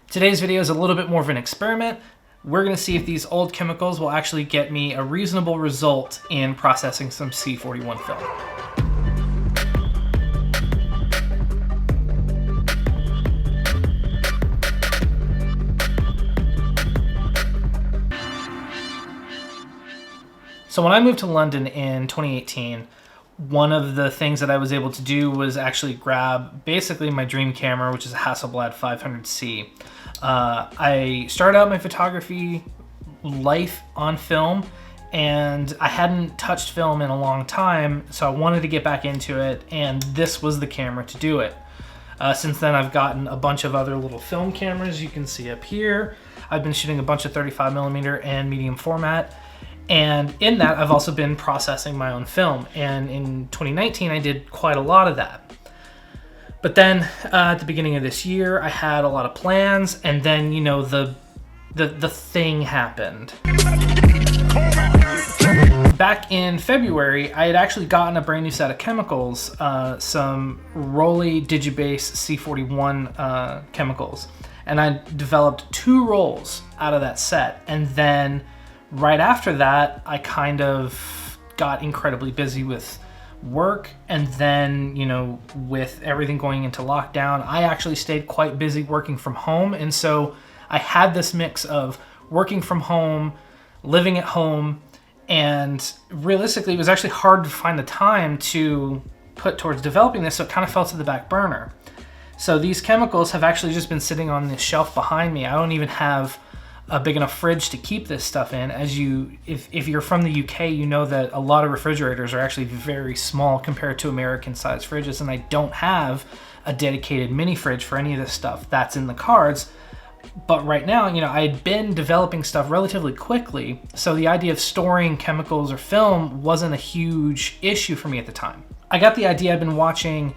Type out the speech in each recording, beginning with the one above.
Today's video is a little bit more of an experiment. We're going to see if these old chemicals will actually get me a reasonable result in processing some C41 film. So when I moved to London in 2018, one of the things that I was able to do was actually grab basically my dream camera, which is a Hasselblad 500C. I started out my photography life on film, and I hadn't touched film in a long time, so I wanted to get back into it, and this was the camera to do it. Since then, I've gotten a bunch of other little film cameras you can see up here. I've been shooting a bunch of 35mm and medium format. And in that, I've also been processing my own film. And in 2019, I did quite a lot of that. But then at the beginning of this year, I had a lot of plans. And then, you know, the thing happened. Back in February, I had actually gotten a brand new set of chemicals, some Rolly Digibase C41 chemicals. And I developed 2 rolls out of that set. And then right after that, I kind of got incredibly busy with work, and then, you know, with everything going into lockdown, I actually stayed quite busy working from home. And so I had this mix of working from home, living at home, and realistically, it was actually hard to find the time to put towards developing this, so it kind of fell to the back burner. So these chemicals have actually just been sitting on this shelf behind me. I don't even have a big enough fridge to keep this stuff in. If you're from the UK, you know that a lot of refrigerators are actually very small compared to American sized fridges, and I don't have a dedicated mini fridge for any of this stuff. That's in the cards. But right now, you know, I had been developing stuff relatively quickly, so the idea of storing chemicals or film wasn't a huge issue for me at the time. I got the idea. I've been watching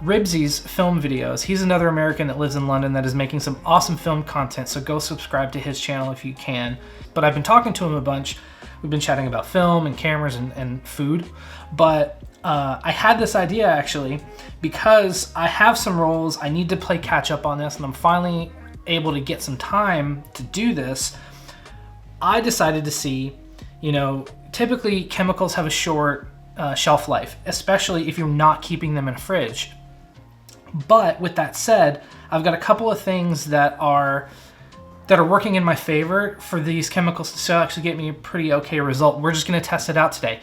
Ribsy's film videos. He's another American that lives in London that is making some awesome film content, so go subscribe to his channel if you can. But I've been talking to him a bunch. We've been chatting about film and cameras and food. But I had this idea actually because I have some rolls. I need to play catch up on this, and I'm finally able to get some time to do this. I decided to see, you know, typically chemicals have a short shelf life, especially if you're not keeping them in a fridge. But with that said, I've got a couple of things that are working in my favor for these chemicals to still actually get me a pretty okay result. We're just going to test it out today.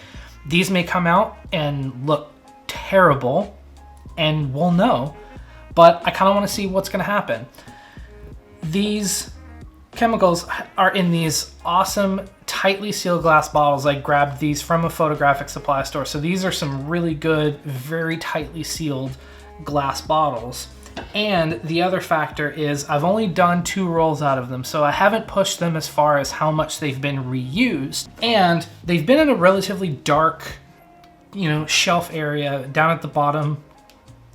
These may come out and look terrible, and we'll know, but I kind of want to see what's going to happen. These chemicals are in these awesome tightly sealed glass bottles. I grabbed these from a photographic supply store. So these are some really good, very tightly sealed glass bottles. And the other factor is I've only done 2 rolls out of them, so I haven't pushed them as far as how much they've been reused. And they've been in a relatively dark, you know, shelf area down at the bottom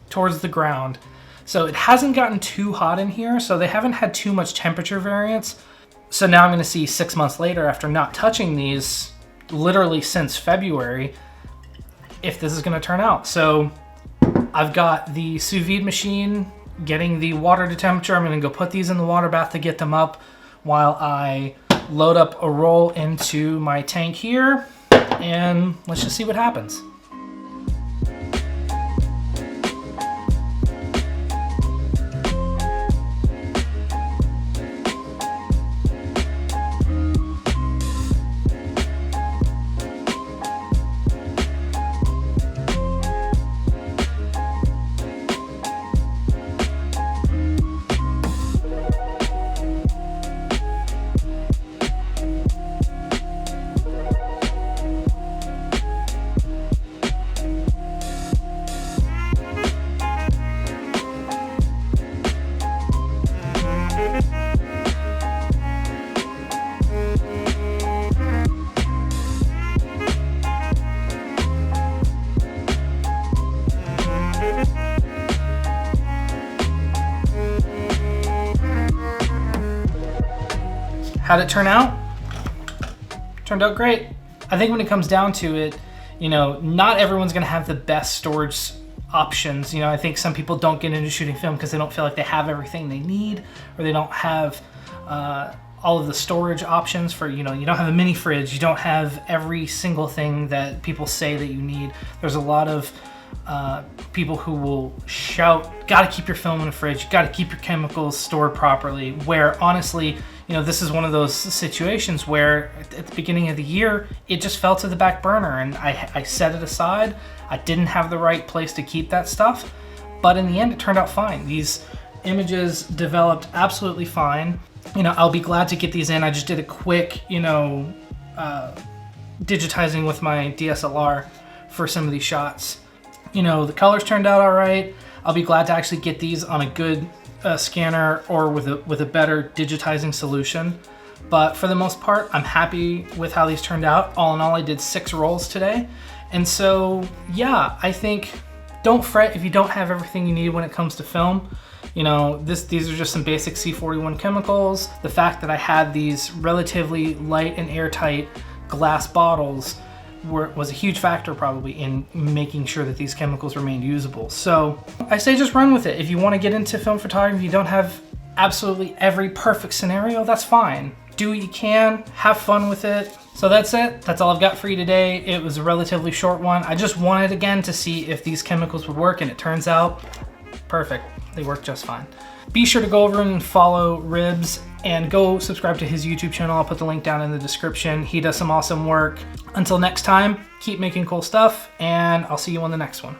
towards the ground. So it hasn't gotten too hot in here, so they haven't had too much temperature variance. So now I'm going to see 6 months later, after not touching these literally since February, if this is going to turn out. So I've got the sous vide machine getting the water to temperature. I'm going to go put these in the water bath to get them up while I load up a roll into my tank here, and let's just see what happens. How'd it turn out? Turned out great. I think when it comes down to it, you know, not everyone's gonna have the best storage options. You know, I think some people don't get into shooting film because they don't feel like they have everything they need, or they don't have all of the storage options for, you know, you don't have a mini fridge, you don't have every single thing that people say that you need. There's a lot of people who will shout, gotta keep your film in a fridge, gotta keep your chemicals stored properly, where honestly, you know, this is one of those situations where at the beginning of the year, it just fell to the back burner, and I set it aside. I didn't have the right place to keep that stuff, but in the end, it turned out fine. These images developed absolutely fine. You know, I'll be glad to get these in. I just did a quick, you know, digitizing with my DSLR for some of these shots. You know, the colors turned out all right. I'll be glad to actually get these on a good scanner or with a better digitizing solution. But for the most part, I'm happy with how these turned out. All in all, I did 6 rolls today. And so, yeah, I think don't fret if you don't have everything you need when it comes to film. You know, these are just some basic C41 chemicals. The fact that I had these relatively light and airtight glass bottles was a huge factor probably in making sure that these chemicals remained usable. So I say just run with it. If you want to get into film photography, you don't have absolutely every perfect scenario, that's fine. Do what you can, have fun with it. So that's it. That's all I've got for you today. It was a relatively short one. I just wanted again to see if these chemicals would work, and it turns out perfect. They work just fine. Be sure to go over and follow Ribs and go subscribe to his YouTube channel. I'll put the link down in the description. He does some awesome work. Until next time, keep making cool stuff, and I'll see you on the next one.